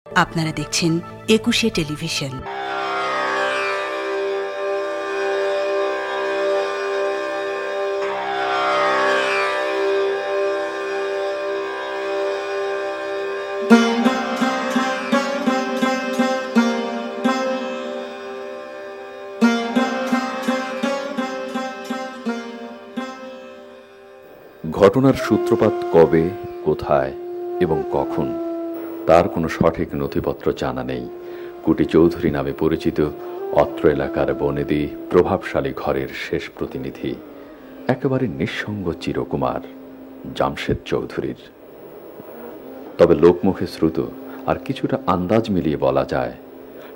আপনারা দেখছেন একুশে টেলিভিশন। ঘটনার সূত্রপাত কবে, কোথায় এবং কখন তার কোনো সঠিক নথিপত্র জানা নেই। কুটি চৌধুরী নামে পরিচিত অত্র এলাকার বনেদি প্রভাবশালী ঘরের শেষ প্রতিনিধি একেবারে নিঃসঙ্গ চিরকুমার জামশেদ চৌধুরীর। তবে লোকমুখে শ্রুত আর কিছুটা আন্দাজ মিলিয়ে বলা যায়,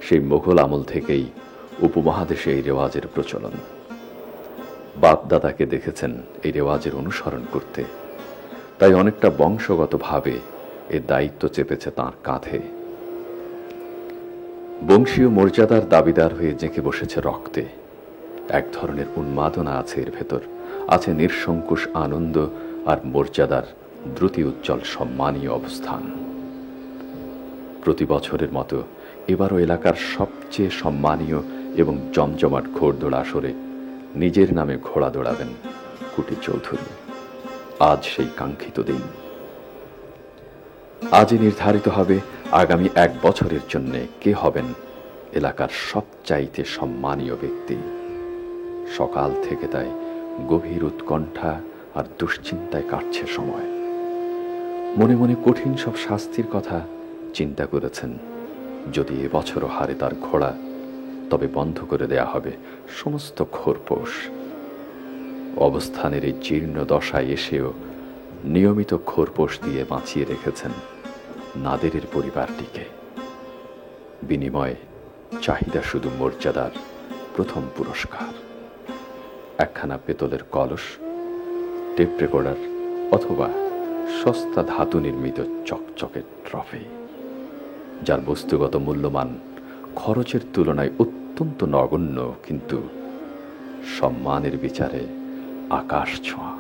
সেই মোগল আমল থেকেই উপমহাদেশে এই রেওয়াজের প্রচলন। বাপ দাদাকে দেখেছেন এই রেওয়াজের অনুসরণ করতে, তাই অনেকটা বংশগতভাবে এর দায়িত্ব চেপেছে তাঁর কাঁধে। বংশীয় মর্যাদার দাবিদার হয়ে জেঁকে বসেছে রক্তে। এক ধরনের উন্মাদনা আছে এর ভেতর, আছে নিঃসংকুশ আনন্দ আর মর্যাদার দ্রুতি উজ্জ্বল সম্মানীয় অবস্থান। প্রতি বছরের মতো এবারও এলাকার সবচেয়ে সম্মানীয় এবং জমজমাট ঘোড়দৌড় আসরে নিজের নামে ঘোড়া দৌড়াবেন কুটি চৌধুরী। আজ সেই কাঙ্ক্ষিত দিন। আজই নির্ধারিত হবে আগামী 1 বছরের জন্য কে হবেন এলাকার সবচাইতে সম্মানীয় ব্যক্তি। সকাল থেকে তাই গভীর উৎকণ্ঠা আর দুশ্চিন্তায় কাটছে সময়। মনে মনে কঠিন সব শাস্তির কথা চিন্তা করেছেন। যদি এবছরও হারে তার ঘোড়া, তবে বন্ধ করে দেয়া হবে সমস্ত খোরপোশ। অবস্থানের এই জীর্ণ দশায় এসেও নিয়মিত খোরপোশ দিয়ে বাঁচিয়ে রেখেছেন নাদেরের পরিবারটিকে। বিনিময়ে চাহিদা শুধু মর্যাদার প্রথম পুরস্কার, একখানা পেতলের কলস, টেপ রেকর্ডার অথবা সস্তা ধাতু নির্মিত চকচকে ট্রফি, যার বস্তুগত মূল্যমান খরচের তুলনায় অত্যন্ত নগণ্য, কিন্তু সম্মানের বিচারে আকাশ ছোঁয়া।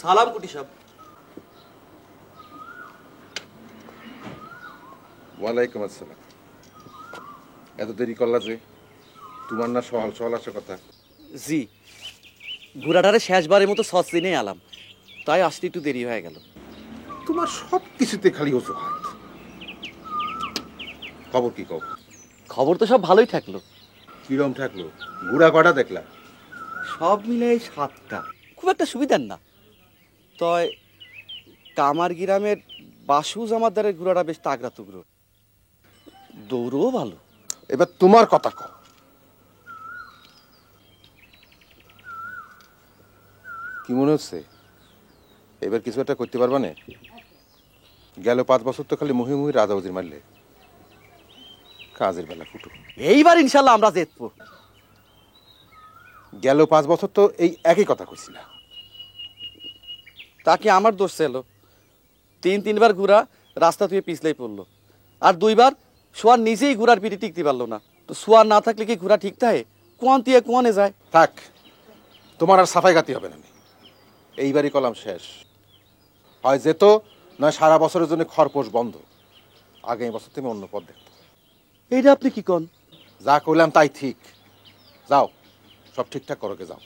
সালাম কুটি সাহেব। ওয়ালাইকুম আসসালাম। এত দেরি করলা যে? তোমার না সকাল সকাল আসার কথা? জি, ঘোড়াটারে শেষবারের মতো সচিনে আলাম, তাই আসতে একটু দেরি হয়ে গেল। তোমার সব কিছুতে খালি অজুহাত। খবর কি কব? খবর তো সব ভালোই থাকলো। কিরম থাকলো? ঘোড়া কটা দেখলা? সব মিলে 7টা, খুব একটা সুবিধার না। তয় কামার গ্রামের বাসু জামাতদারের ঘোড়াটা বেশ তাগড়া তুগড়ো, দৌড়ও ভালো। এবার তোমার কথা কও। কি মনে হচ্ছে এবার কিছু একটা করতে পারবা না? গেল 5 বছর তো খালি মুহি মুহি রাজা উজির মারলে, কাজের বেলা ফুটো। এইবার ইনশাল্লাহ আমরা জিতবো। গেল 5 বছর তো এই একই কথা কইছিলা। তা কি আমার দোষ ছিল? 3-3বার ঘোড়া রাস্তা তুই পিছলেই পড়লো, আর 2বার সোয়ার নিজেই ঘোড়ার পিঠে টিকতে পারলো না। তো সোয়ার না থাকলে কি ঘোড়া ঠিক থাকে? কোয়ান দিয়ে কোয়ানে যায়। থাক, তোমার আর সাফাই গাতি হবে না। এইবারই কলাম শেষ। হয় যেত, নয় সারা বছরের জন্য খরপোশ বন্ধ। আগামী বছর তুমি অন্য পথ দেখতো। এইটা আপনি কি কন? যা করলাম তাই ঠিক। যাও, সব ঠিকঠাক করোকে যাও।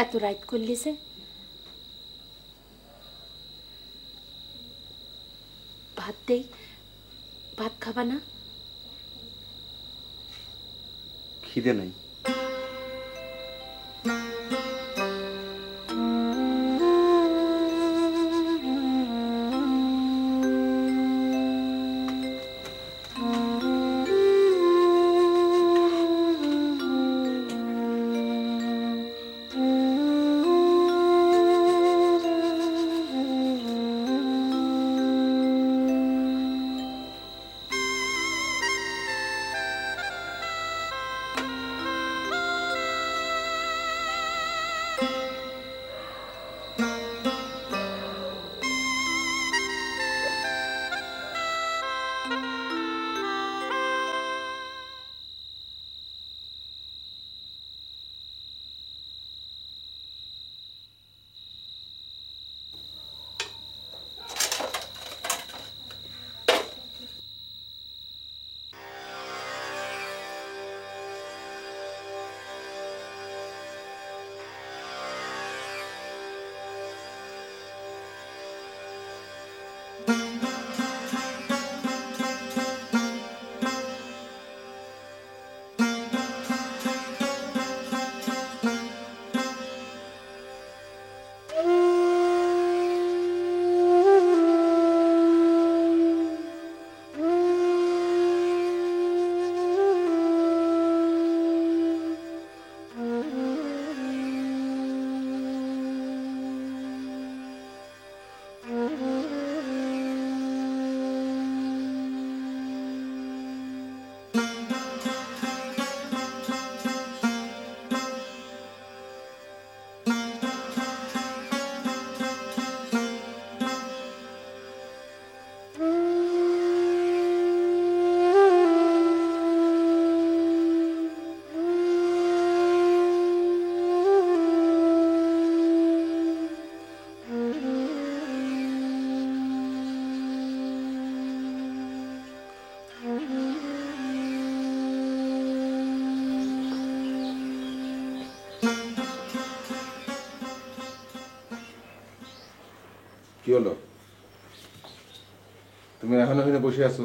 এত রাইট করলি যে? ভাত দেই, ভাত খাবা না? খিদে নেই। কি হলো? তুমি এখনো এখানে বসে আছো?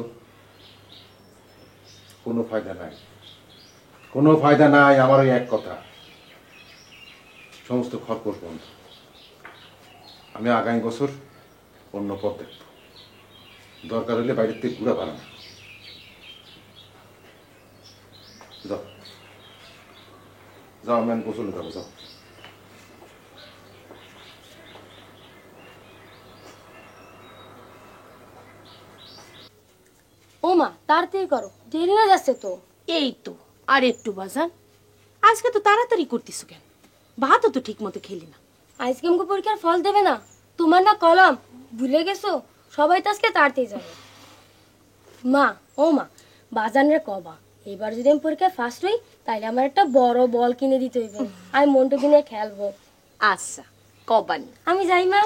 কোনো ফায়দা নাই, কোনো ফায়দা নাই। আমার ওই এক কথা, সমস্ত খরপোশ বন্ধ। আমি আগামী বছর অন্য পথ দেখব। দরকার হলে বাইরের থেকে ঘুরা বানাবো। যাও যাও, আমি গোসলে যাবো, যাও। ও মা, তাড়াতাড়ি করো, দেরি হয়ে যাচ্ছে তো। এই তো আর একটু বাজান। আজকে তো তাড়াতাড়ি করতিস কেন? ভাতও তো ঠিক মতো খেলি না। আজকে আমাকে পরীক্ষার ফল দেবে না? তোমার না কলম, ভুলে গেছো? সবাই তো আজকে তাড়াতাড়ি যাবে। মা, ও মা, বাজানের কবা এবার যদি আমি পরীক্ষায় ফার্স্ট হই তাহলে আমার একটা বড় বল কিনে দিতে হইবে। আমি মন্টু কিনে খেলবো। আচ্ছা, কবানি। আমি যাই মা।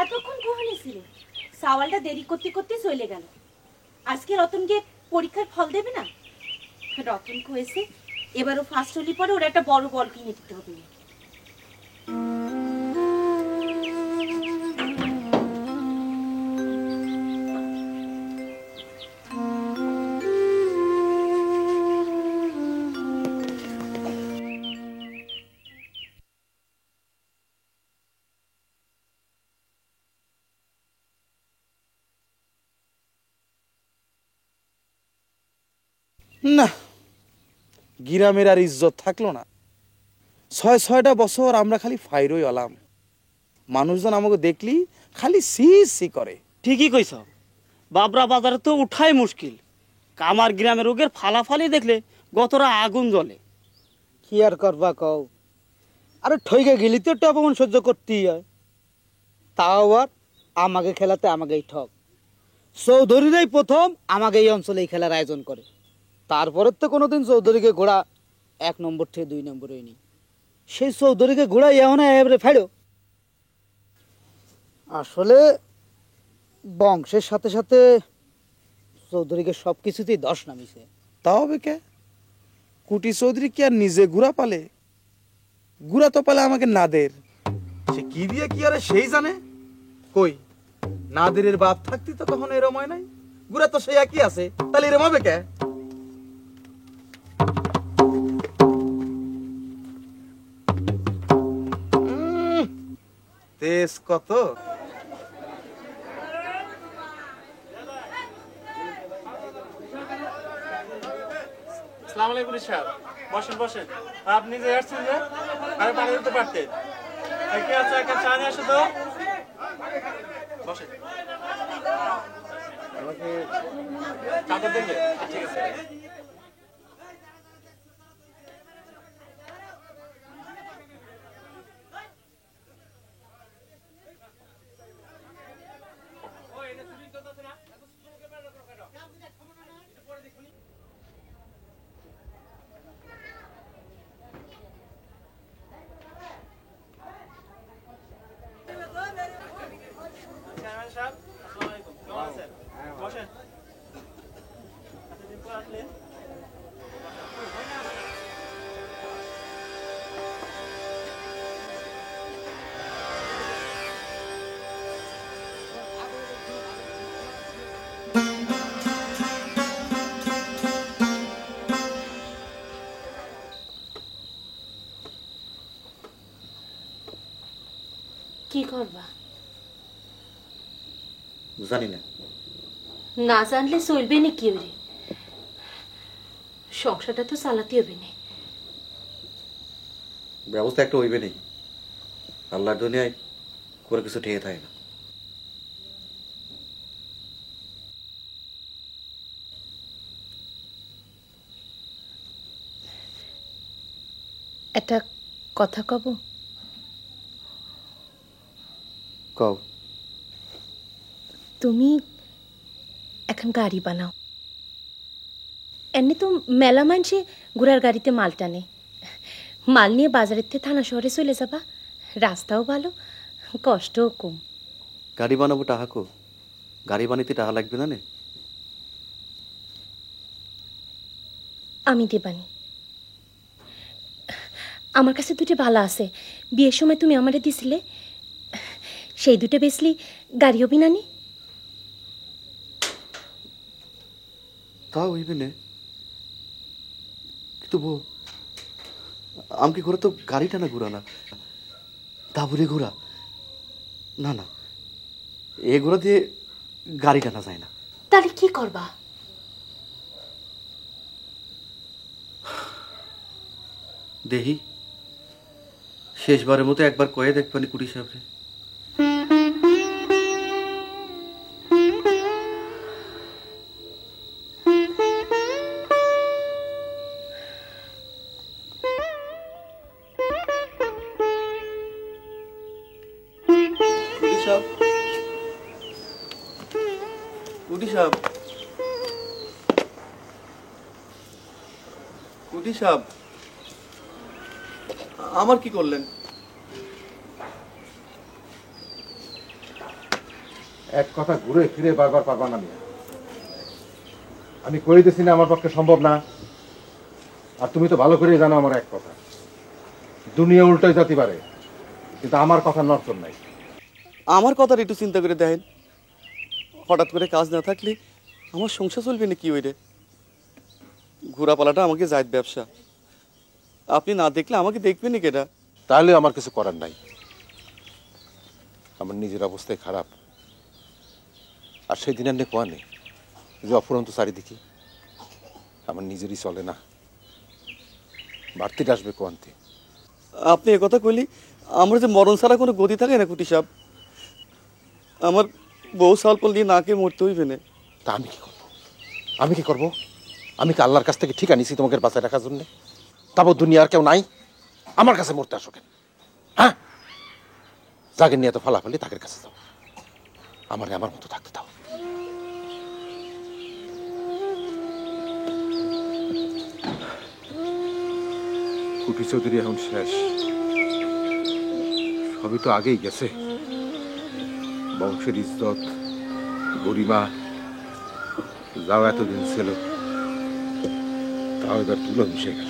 এতক্ষণ কোহানি ছিল? সাওয়ালটা দেরি করতে করতে চলে গেল। আজকে রতনকে পরীক্ষার ফল দেবে না? রতন কয়েছে এবারও ফার্স্ট হলি পরে ওর একটা বড় বল কিনে দিতে হবে। না, গ্রামের আর ইজ্জত থাকলো না। 6-6টা বছর আমরা খালি ফাইরই হলাম। মানুষজন আমাকে দেখলি খালি সি সি করে। ঠিকই কইছ, বাবরা বাজারে তো উঠাই মুশকিল। কামার গ্রামের রোগের ফালাফালি দেখলে গতরা আগুন জ্বলে। কি আর করবা কও, আরে ঠইকে গেলি তো একটা অপমান সহ্য করতেই হয়। তাও আবার আমাকে খেলাতে আমাকেই ঠক। চৌধুরীরাই প্রথম আমাকে এই অঞ্চলে এই খেলার আয়োজন করে। তারপরে তো কোনোদিন চৌধুরীকে ঘোড়া 1 নম্বর থেকে 2 নম্বর হয়নি। সেই চৌধুরীকে ঘোড়া এমন এবারে ফেলো। আসলে বংশের সাথে সাথে চৌধুরীকে সব কিছুতেই 10 নামিছে। তাও হবে কে? কুটি চৌধুরী কি আর নিজে গুড়া পালে? গুড়া তো পালে আমাকে নাদের। সে কি দিয়ে কি আরে সেই জানে। কই নাদেরের বাপ থাকতি তো কখনো এরম হয় নাই। গুড়া তো সেই একই আছে, তাহলে এরম হবে কে? তেজ কত! আসসালামু আলাইকুম সাহেব, বসেন বসেন। আপনি যে আসছেন যে আরে পানি দিতে পারতেন। কি আছে, একটা চা নিয়ে আসো তো। বসেন। আমাকে চাটা দেবে? ঠিক আছে। কি করবা? জানি না। না জানলে চলবে না কি ওরে? সংসারটা তো চালাতে হবে না। ব্যবস্থা একটা হইবে নেই। আল্লাহর দুনিয়ায় করে কিছু ঠেকে থাকে না। একটা কথা কব? কও। তুমি এখন গাড়ি বানাও। এমনি তো মেলা মানুষে ঘোড়ার গাড়িতে মাল টানে। মাল নিয়ে বাজারের থেকে থানা শহরে চলে যাবা। রাস্তাও ভালো, কষ্টও কম। গাড়ি বানাবো টাহাকো। গাড়ি বানাইতে টাহা লাগবে না নে? আমি দেবানি। আমার কাছে 2টা ভালো আছে। বিয়ের সময় তুমি আমারে দিছিলে, সেই 2টা বেচলি গাড়ি হবি নানি। তাও হইবে না, কিন্তু বউ আমকে ঘোরা তো গাড়িটা না ঘোরা না, দাবুরে ঘোরা। না না, এ ঘোরা দিয়ে গাড়ি টানা যায় না। তাহলে কি করবা? দেহি শেষবারের মতো একবার কয়ে দেখবানি কুড়ি সাহেবরে। কুটি সাহেব, আমার কি করলেন? এক কথা ঘুরে ফিরে বারবার পারবা না মিয়া। আমি কইতেছি না আমার পক্ষে সম্ভব না। আর তুমি তো ভালো করেই জানো আমার এক কথা, দুনিয়া উল্টাই যেতে পারে, কিন্তু আমার কথা নড়চড় নাই। আমার কথার একটু চিন্তা করে দেখেন, হঠাৎ করে কাজ না থাকলে আমার সংসার চলবে না কি ওইরে? ঘোরাপালাটা আমাকে জায়দ ব্যবসা, আপনি না দেখলে আমাকে দেখবেনই কেটা? তাহলে আমার কিছু করার নাই। আমার নিজের অবস্থায় খারাপ, আর সেই দিন আর কোয়া নেই যে অফুরন্ত চারিদিকে আমার নিজেরই চলে না, বাড়তিটা আসবে কোয়ান্তে। আপনি একথা কইলি আমার যে মরণ ছাড়া কোনো গতি থাকে না কুটি সাহেব। আমার বউ সালপল দিয়ে নাকে মরতে হইবে না। তা আমি কি করব? আমি কি করব? আমি কি আল্লাহর কাছ থেকে ঠিক আনিছি তোমাকে বাঁচায় রাখার জন্য? তারপর দুনিয়ার কেউ নাই, আমার কাছে মরতে আসো কেন? হ্যাঁ, যাকে নিয়ে তো ফলাফলি তাদের কাছে যাও, আমারে আমার মতো থাকতে দাও। কুটি চৌধুরী এখন শেষ, সবই তো আগেই গেছে। বংশের ইজ্জত, গরিমা যাও এতদিন ছিল, তাও এবার তুলো মিশে গেল।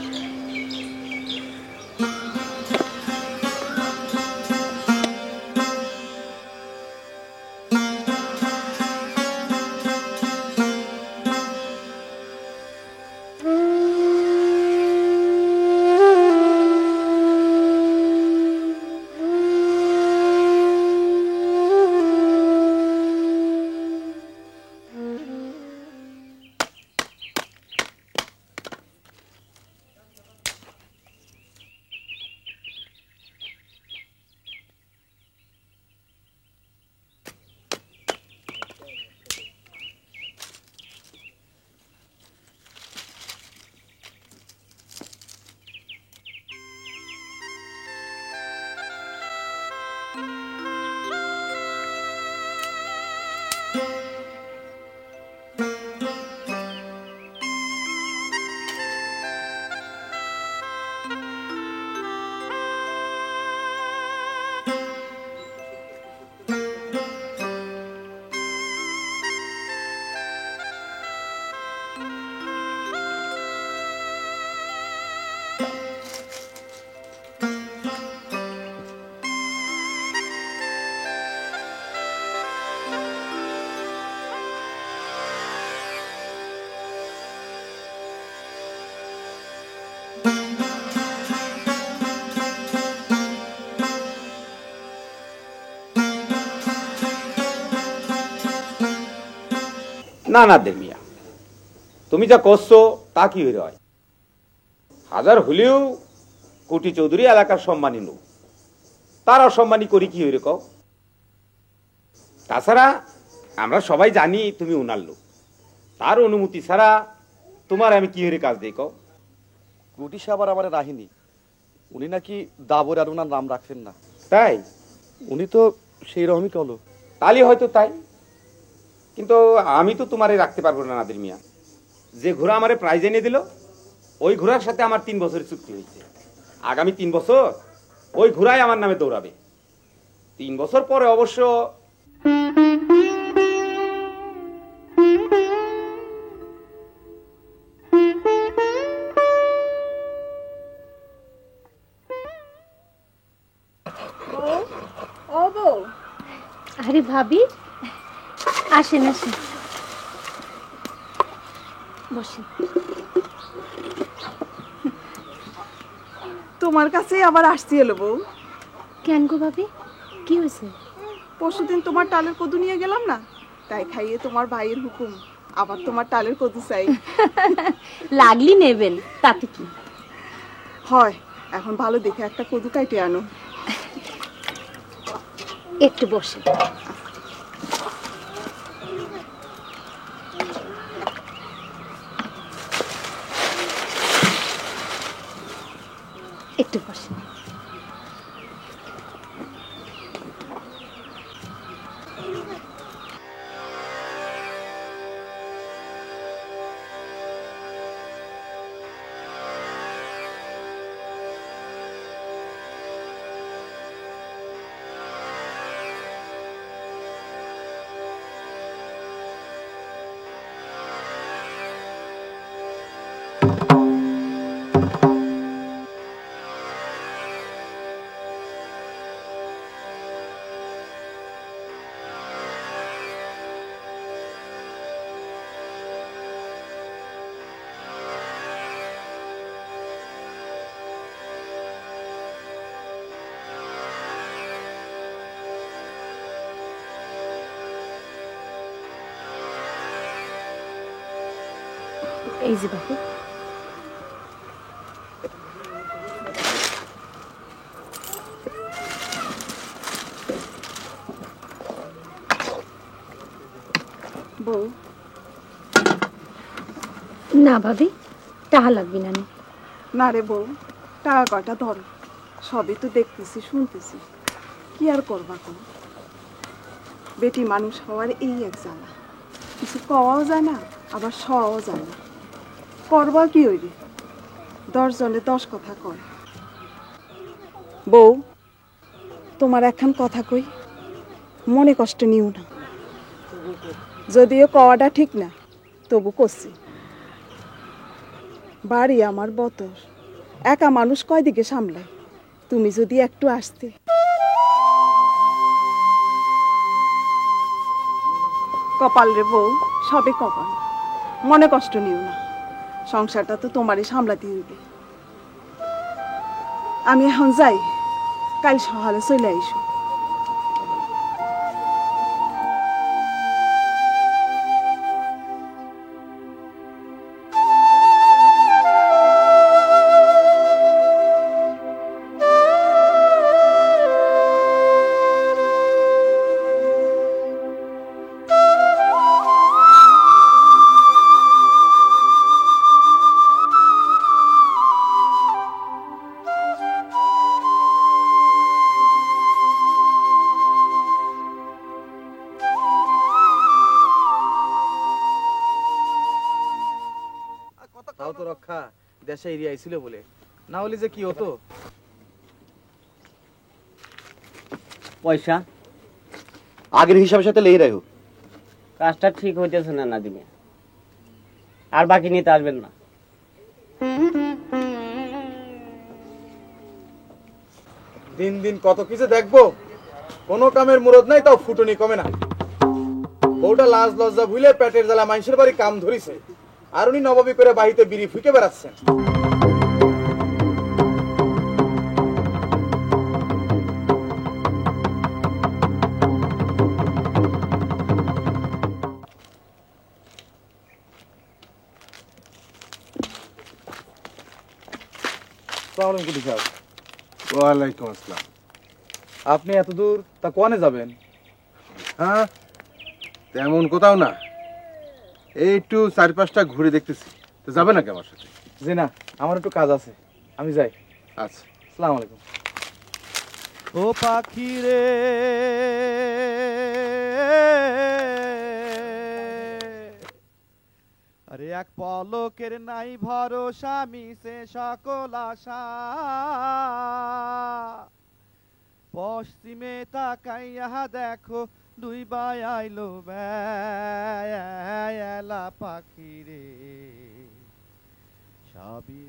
না না দে মিয়া, তুমি যা করছো তা কি হইরে হয়? হাজার হলেও কোটি চৌধুরী এলাকার সম্মানী লোক, তার অসম্মানী করি কি হইরে কও? তাছাড়া আমরা সবাই জানি তুমি উনার লোক, তার অনুমতি ছাড়া তোমার আমি কি হইরে কাজ দিই কও? কুটি সাহেব আর আমার রাহিনী, উনি নাকি দাবর আর ওনার নাম রাখছেন না। তাই? উনি তো সেই রকমই কলো। তাহলে হয়তো তাই, কিন্তু আমি তো তোমারে রাখতে পারবো না নাদির মিয়া। যে ঘোড়া আমারে প্রাইজ এনে দিল, ওই ঘোড়ার সাথে আমার 3 বছরের চুক্তি হয়েছে। আগামী 3 বছর ওই ঘোড়াই আমার নামে দৌড়াবে। 3 বছর পরে অবশ্য ও বউ, আরে ভাবি, আসেন আসেন, বসেন। তোমার কাছে আবার আসছি এলো বউ। কেন গো ভাবি, কি হয়েছে? পরশুদিন তোমার টালের কদু নিয়ে গেলাম না, তাই খাইয়ে তোমার ভাইয়ের হুকুম আবার তোমার টালের কদু চাই। লাগলি নেবেন, তাতে কি হয়। এখন ভালো দেখে একটা কদু কাইটে আনো। একটু বসে। একটু বসে। এই যে বাপু। বউ না ভাবি, টাকা লাগবে না। না রে বউ, টাকা কয়টা ধরো, সবই তো দেখতেছি শুনতেছি, কি আর করবা কোনো। বেটি মানুষ হওয়ার এই এক জ্বালা, কিছু কওয়াও যায় না আবার সওয়াও যায় না। করবা কি হইবে, 10 জনে 10 কথা কয়। বউ, তোমার একখান কথা কই, মনে কষ্ট নিও না। যদিও কওয়াটা ঠিক না, তবু করছি। বাড়ি আমার বতর, একা মানুষ কয়দিকে সামলায়, তুমি যদি একটু আসতে। কপাল রে বউ, সবে কপাল, মনে কষ্ট নিও না। সংসারটা তো তোমারই সামলাতে হইবে। আমি এখন যাই, কাল সকালে চলে আইসো। তাও তো রক্ষা দেশে এরিয়া ছিল বলে, না হলে যে কি হতো। পয়সা আগের হিসাবের সাথে লেগে রাখো। কাজটা ঠিক হইতেছে না নাদিমে, আর বাকি নিতে আসবেন না। দিন দিন কত কিছু দেখবো, কোনো কামের মুরদ নাই, তাও ফুটনি কমে না। বউটা লাজ লজ্জা ভুলে পেটের জ্বালা মানুষের বাড়ি কাম ধরিছে, আর উনি নবাবী করে বাহিতে বিড়ি ফুকে বেড়াচ্ছেন। ওয়ালাইকুম আসসালাম। আপনি এত দূর, তা কোয়ানে যাবেন? হ্যাঁ, তেমন কোথাও না, এই একটু 4-5টা ঘুরে দেখতেছি। তো যাবে নাকি আমার সাথে? জি না, আমার একটু কাজ আছে, আমি যাই। আচ্ছা, আসসালামু আলাইকুম। ও পাখি রে আরে এক পলকের নাই ভরসা, মিশে সকল আশা। পশ্চিমে তাকাইয়া দেখো, দুই বাই আইলো বেলা পাখি রে সবই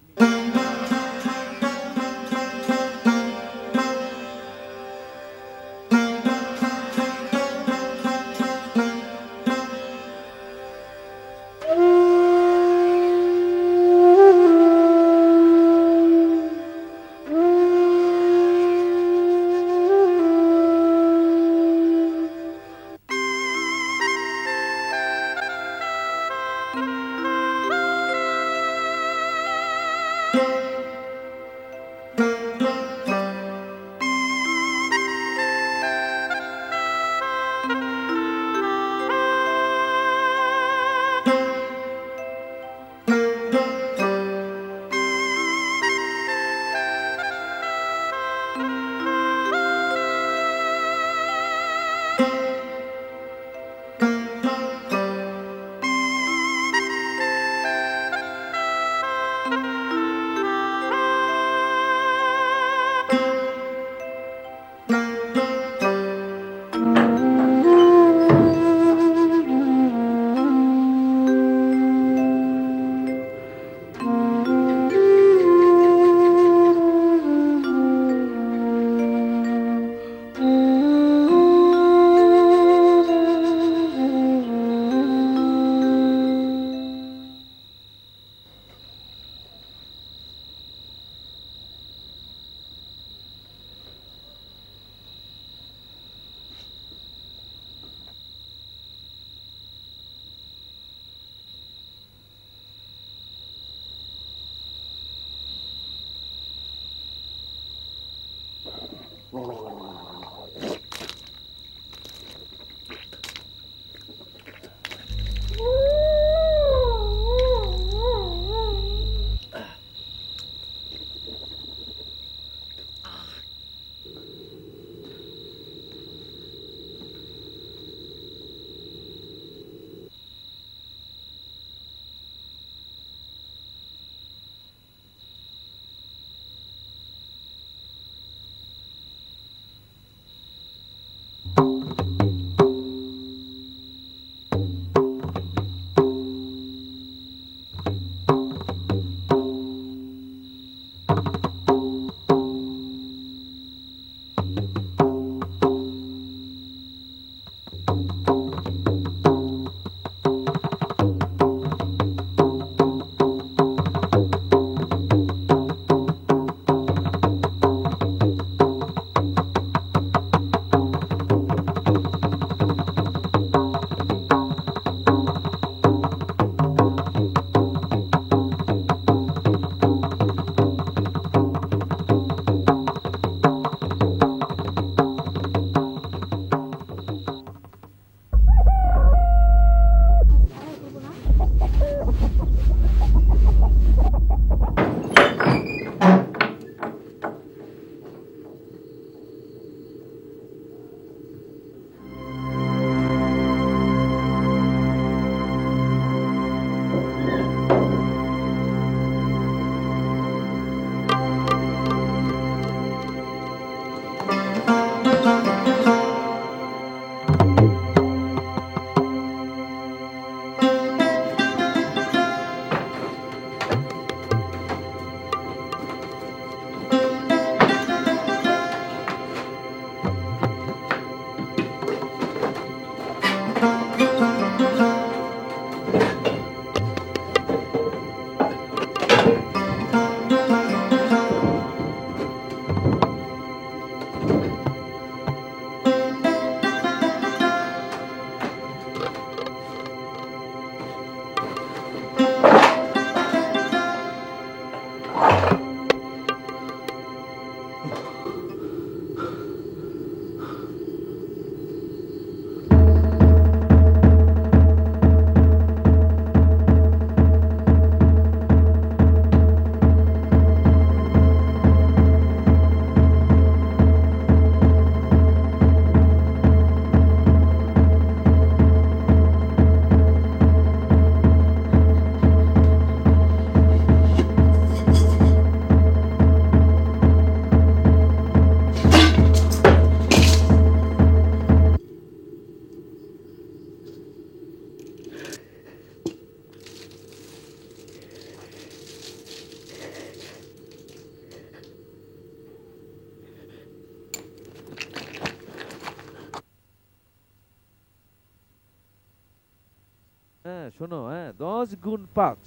হ্যাঁ শোনো, 10 গুণ 5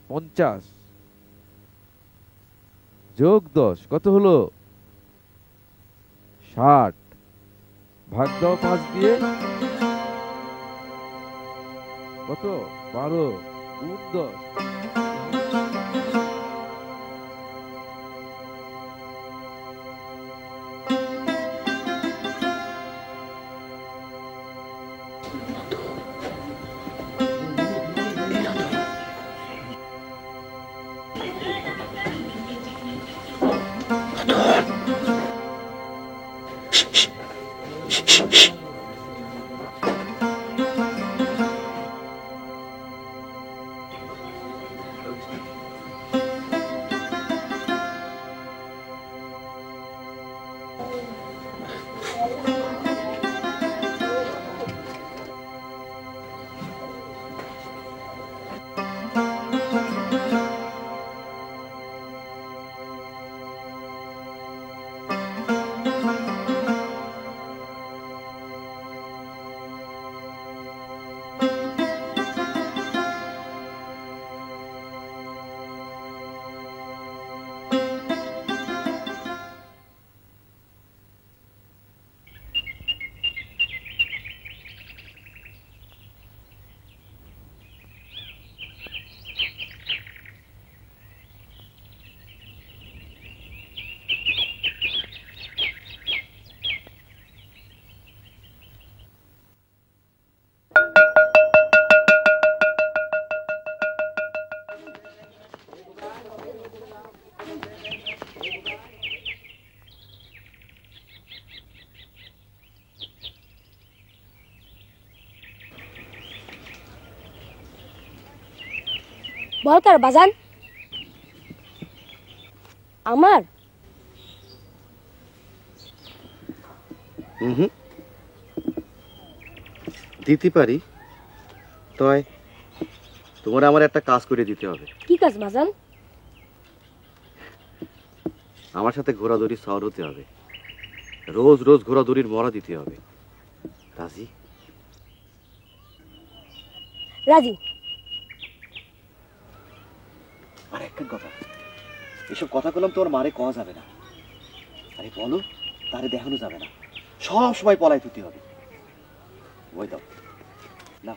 50 যোগ 10 কত হলো? 60 ভাগ দাও 5 দিয়ে, কত? 12 গুণ 10। বল কার বাজান? আমার? দিতে পারি, তয় তোমার আমার একটা কাজ করে দিতে হবে। কি কাজ বাজান? আমার সাথে ঘোরাদৌড়ি শহর হতে হবে, রোজ রোজ ঘোরাদৌড়ির মরা দিতে হবে। রাজি? রাজি। আর একটা কথা, এসব কথা বললাম তোমার মারে কওয়া যাবে না। আরে বলো, তারে দেখানো যাবে না, সব সময় পলাই তুলতে হবে। ওই দাও না।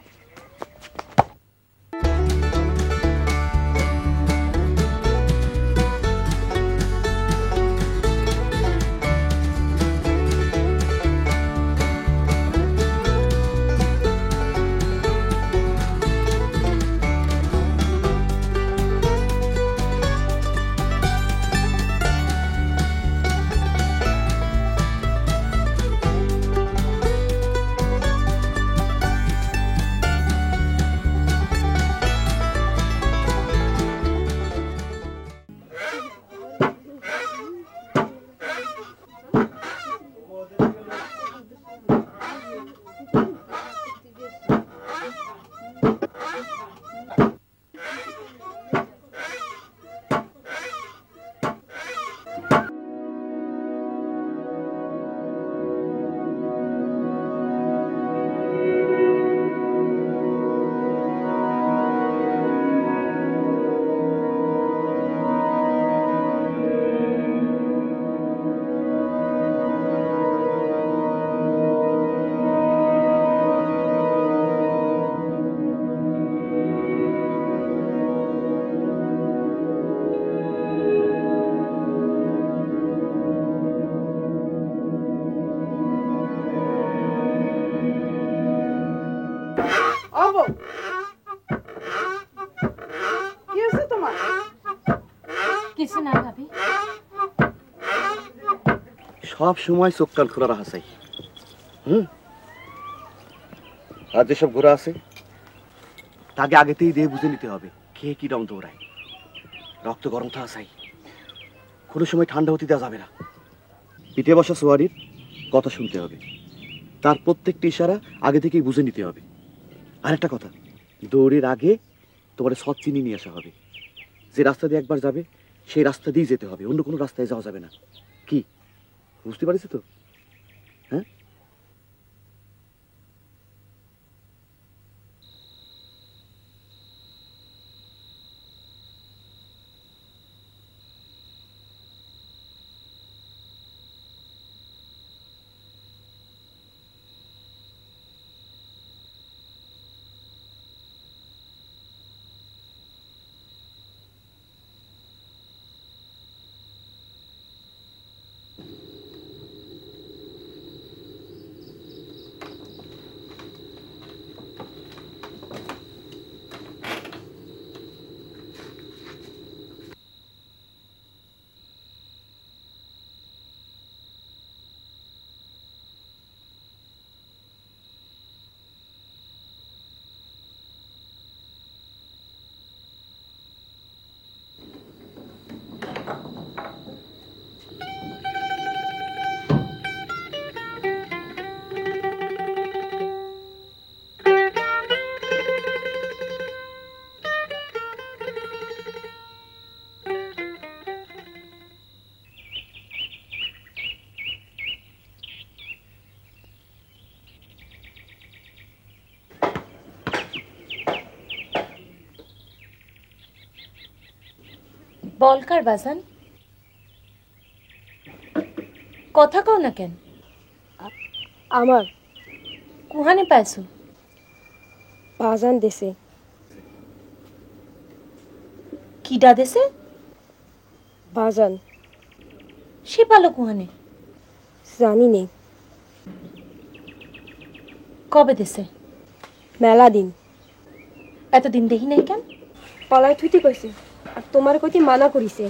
কি হয়েছে তোমার? কিছু না ভাবি। সব সময় চোখ কান খোলা রাখা চাই। আর যেসব ঘোরা আছে তাকে আগেতেই দিয়ে বুঝে নিতে হবে খেয়ে কি রং দৌড়ায়। রক্ত গরম থাকা চাই, কোনো সময় ঠান্ডা হতে দেওয়া যাবে না। পিঠে বসা সোয়ারির কথা শুনতে হবে, তার প্রত্যেকটি ইশারা আগে থেকেই বুঝে নিতে হবে। আরেকটা কথা, দৌড়ের আগে তোমার সৎ চিনি নিয়ে আসা হবে। যে রাস্তা দিয়ে একবার যাবে সেই রাস্তা দিয়ে যেতে হবে, অন্য কোনো রাস্তায় যাওয়া যাবে না। কি বুঝতে পারিস তো? হ্যাঁ, বল কার বাজান? কথা কও না কেন? আমার। কুহানে পাইছো? বাজান দেশে। কিডা দেশে? বাজান। সে পালো কুহানে? জানি নেই। কবে দেশে? মেলা দিন। এতদিন দেখি নাই কেন? পলাই থুইতে কইছে, আর তোমার কইতে মানা করিছে।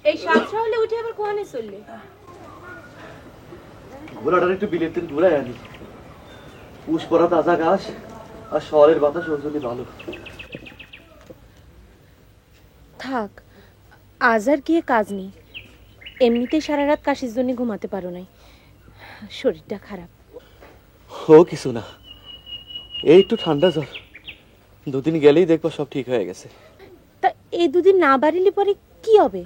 এই সাতটা হলে উঠে আবার কোয়ানে চললে? ঘোড়াটার একটু বিলের থেকে ঘুরাই আনি। পুষ পরা তাজা ঘাস আর শহরের বাতাস ওর জন্য ভালো। থাক, আজ আর গিয়ে কাজ নেই। এমনিতেই সারা রাত কাশির জন্য ঘুমাতে পারো নাই, শরীরটা খারাপ। ও কিছু না, এই একটু ঠান্ডা জ্বর, দুদিন গেলেই দেখবো সব ঠিক হয়ে গেছে। তা এই দুদিন না বাড়িলে পরে কি হবে?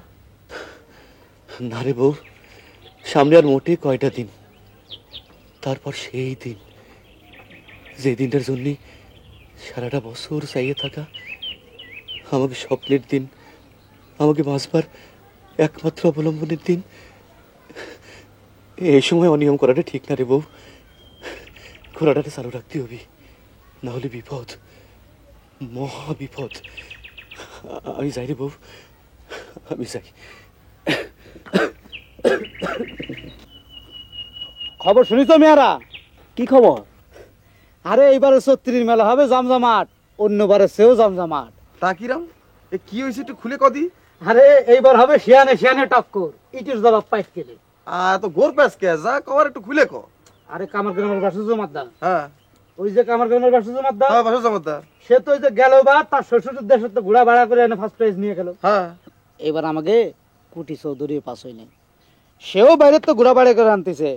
না রে বউ, সামনে আর মোটে কয়টা দিন, তারপর সেই দিন যে দিনটার জন্য সারাটা বছর চাইয়ে থাকা, আমাকে স্বপ্নের দিন, আমাকে বাঁচবার একমাত্র অবলম্বনের দিন। এই সময় অনিয়ম করাটা ঠিক না রে বউ, ঘোড়াটাকে চালু রাখতে হবে, না হলে বিপদ, মহা বিপদ। আমি যাই রে বউ, আমি যাই। খবর শুনিস মেয়ারা? কি খবর? আরে এইবারে ৩৬ মেলা হবে জমজমাট, অন্যবারে সেও জমজমাট। তা কিরাম? এ কি হয়েছে একটু খুলে কদি। আরে এইবার হবে শিয়ানে শিয়ানে টক্কর, ইটির জবাব পাইট কেলে। তো গোর প্যাস কে যা কবার একটু খুলে ক। আরে কামার গ্রামের বাসু জমাদ্দার, হ্যাঁ ওই যে কামার গ্রামের বাসু জমাদ্দার, হ্যাঁ বাসু জমাদ্দার, সে তো ওই যে গেল বা তার শ্বশুরের দেশের তো ঘোড়া ভাড়া করে এনে ফার্স্ট প্রাইজ নিয়ে গেল। হ্যাঁ এবার আমাকে কুটি চৌধুরী পাস হই নাই, সেও বাইরে তো ঘোড়া ভাড়া করে আনতেছে।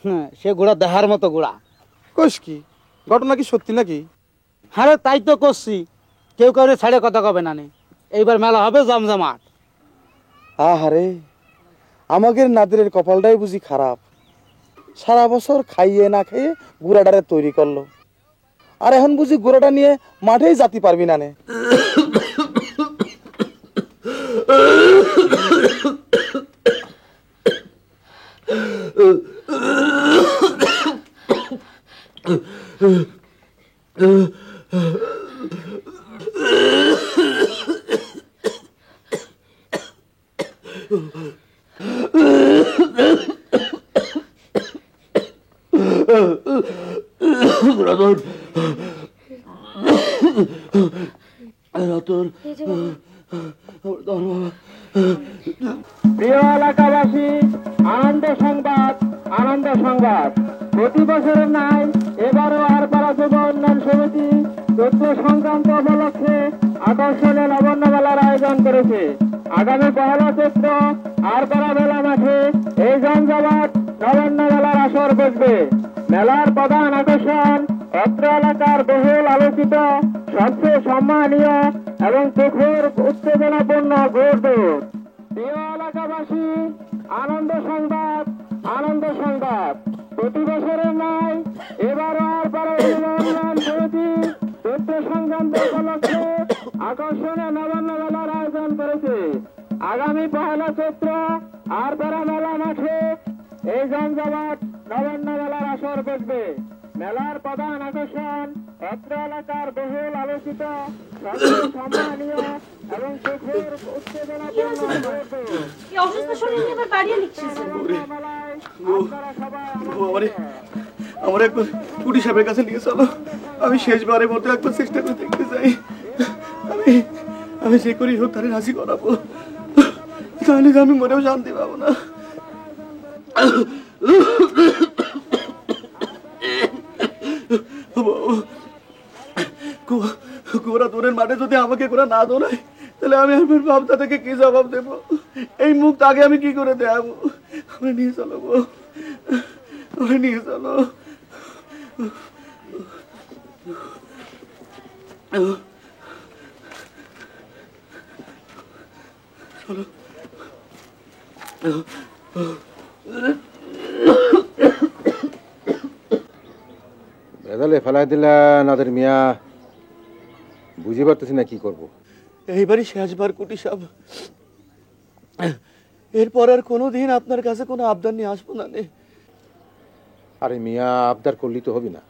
হ্যাঁ, সে ঘোড়া দেখার মতো ঘোড়া। কইস কি ঘটনা কি সত্যি নাকি? আরে তাই তো করছি, কেউ কাউরে ছাড়ে কথা কবে না। এইবার মেলা হবে জমজমাট। আহারে, আমাদের নাদিরের কপালটাই বুঝি খারাপ, সারা বছর খাইয়ে না খেয়ে গুড়াটারে তৈরি করলো, আর এখন বুঝি গুড়াটা নিয়ে মাঠেই জাতি পারবি না নে। প্রিয় এলাকাবাসী, আনন্দ সংবাদ, আনন্দ সংবাদ। প্রতি বছরের নাই এবারও আরপাড়া যুব উন্নয়ন সমিতি চৈত্র সংক্রান্ত উপলক্ষে আকর্ষণীয় নবান্ন মেলার আয়োজন করেছে। আগামী ১লা চৈত্র আরপাড়া মেলা মাঠে এই জমজমাট নবান্ন মেলার আসর বসবে। মেলার প্রধান আকর্ষণ অত্র এলাকার বহুল আলোচিত, সবচেয়ে সম্মানীয় এবং তুখোর উত্তেজনাপূর্ণ ঘোড়দৌড়। প্রিয় এলাকাবাসী, আনন্দ সংবাদ, আনন্দ সংবাদ। প্রতি বছরের নয় এবারও আরপাড়া উন্নয়ন সমিতি চৈত্র সংক্রান্ত উপলক্ষে আকর্ষণীয় নবান্ন মেলার আয়োজন করেছে। আগামী ১লা চৈত্র আরপাড়া মেলা মাঠে এই জমজমাট নবান্ন মেলার আসর বসবে। মেলার প্রধান আকর্ষণ অত্র এলাকার বহুল আলোচিত সবচেয়ে সম্মানীয় এবং সুখের আমার একবার পুলিশ সাহেবের কাছে নিয়ে চলো, আমি শেষবারের মতো একবার চেষ্টা করে দেখতে চাই। আমি যে করি হোক তারে রাজি করাবো, তাহলে আমি মনেও শান্তি পাবো না। গোরা দৌড়ের মাঠে যদি আমাকে গোরা না দৌড়ায়, তাহলে আমি আমার বাপ দাদাকে কি জবাব দেবো? এই মুখ তাকে আমি কি করে দেখাবো? আমরা নিয়ে চলো গো, আমরা নিয়ে চলো। চলো বেদালে ফেলাই দিলা নাদের মিয়া, বুঝে পারতেছি না কি করব। এইবারই শেষবার কুটি সাহেব, এরপর আর কোনোদিন আপনার কাছে কোনো আবদার নিয়ে আসবো না। আরে মিয়া, আবদার করলি তো হবি না,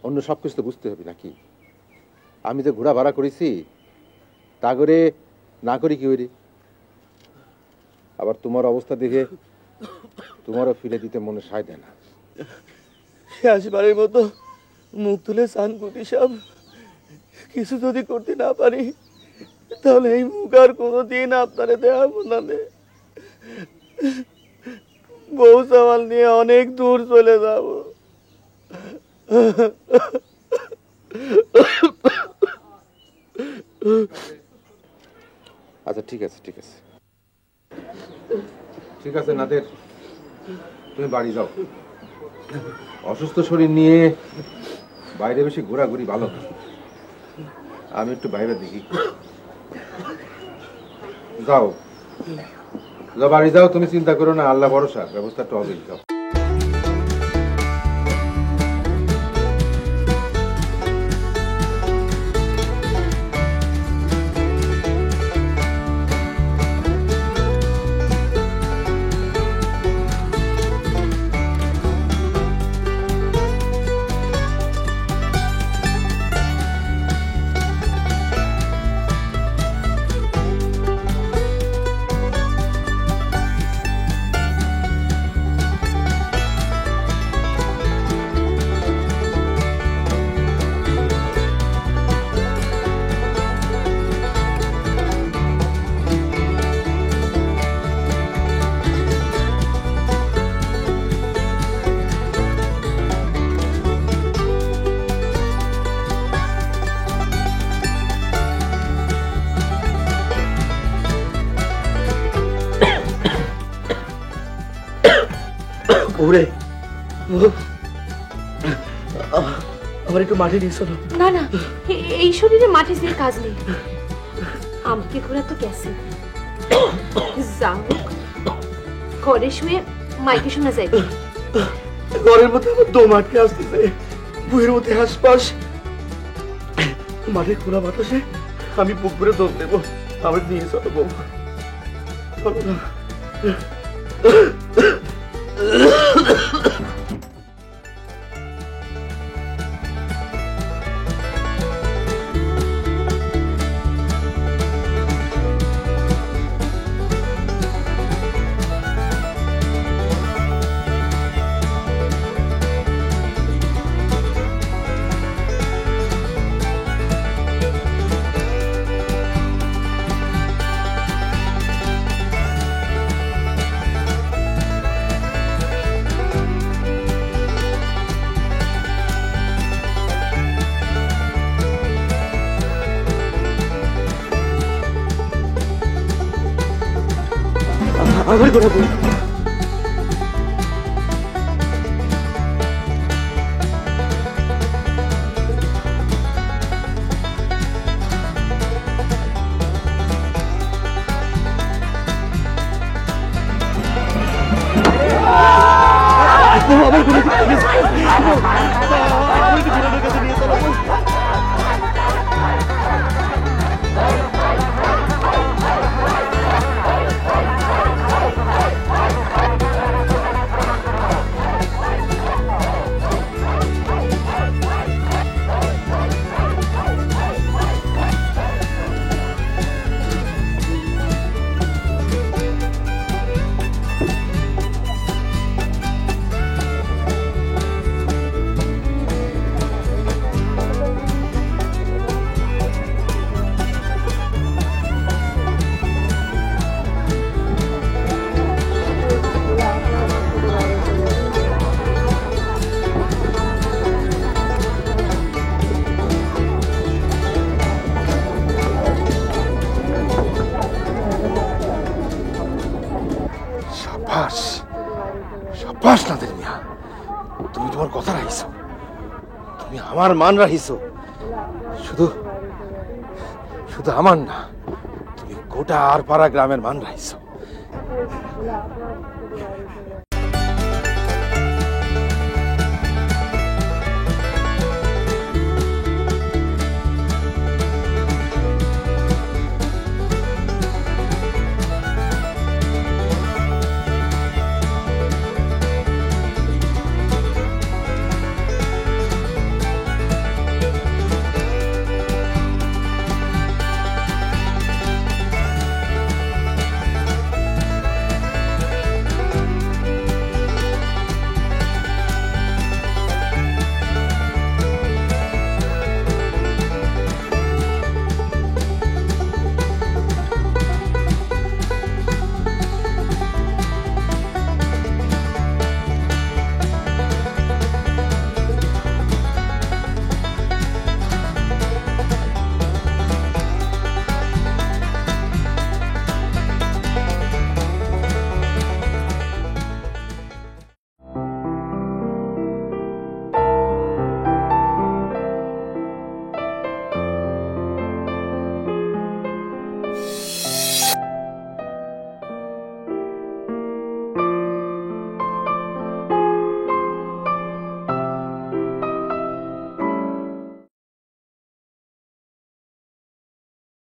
অন্য সব কিছু তো বুঝতে হবে নাকি? আমি যে ঘোড়া ভাড়া করেছি তা করে না করি কি হইরে? আবার তোমার অবস্থা দেখে তোমারও ফিরে দিতে মনে সায় দেয় না। শেষবারের মতো মুখ তুলে চান কুটি সাহেব, কিছু যদি করতে না পারি তাহলে এই মুখ আর কোনোদিন আপনারে দেখাবো না। বউ সামাল নিয়ে অনেক দূর চলে যাব। আচ্ছা ঠিক আছে, ঠিক আছে, ঠিক আছে নাদের, তুমি বাড়ি যাও। অসুস্থ শরীর নিয়ে বাইরে বেশি ঘোরাঘুরি ভালো না, আমি একটু বাইরে দেখি। যাও যাও, বাড়ি যাও, তুমি চিন্তা করো না, আল্লাহ ভরসা, ব্যবস্থাটা হবেই। যাও। ওরে আমার একটু মাঠে নিয়ে চলো। না না, এই শরীরে মাঠে যে কাজ নেই, আমাকে ঘোরা তো গেছে। যাও, ঘরে শুয়ে মাইকে শোনা যায়। ঘরের মধ্যে আমার দম আটকে আসতেছে, বুয়ের মধ্যে হাসপাস। মাঠে খোলা বাতাসে আমি বুক ভরে দম দেবো, আমার নিয়ে চলো বউ। চলো না। আবার করে বল। আবার করে কাছে নিয়ে চলো। আমার মান রাখিছো, শুধু শুধু আমার না, তুমি গোটা আর পাড়া গ্রামের মান রাখিছো।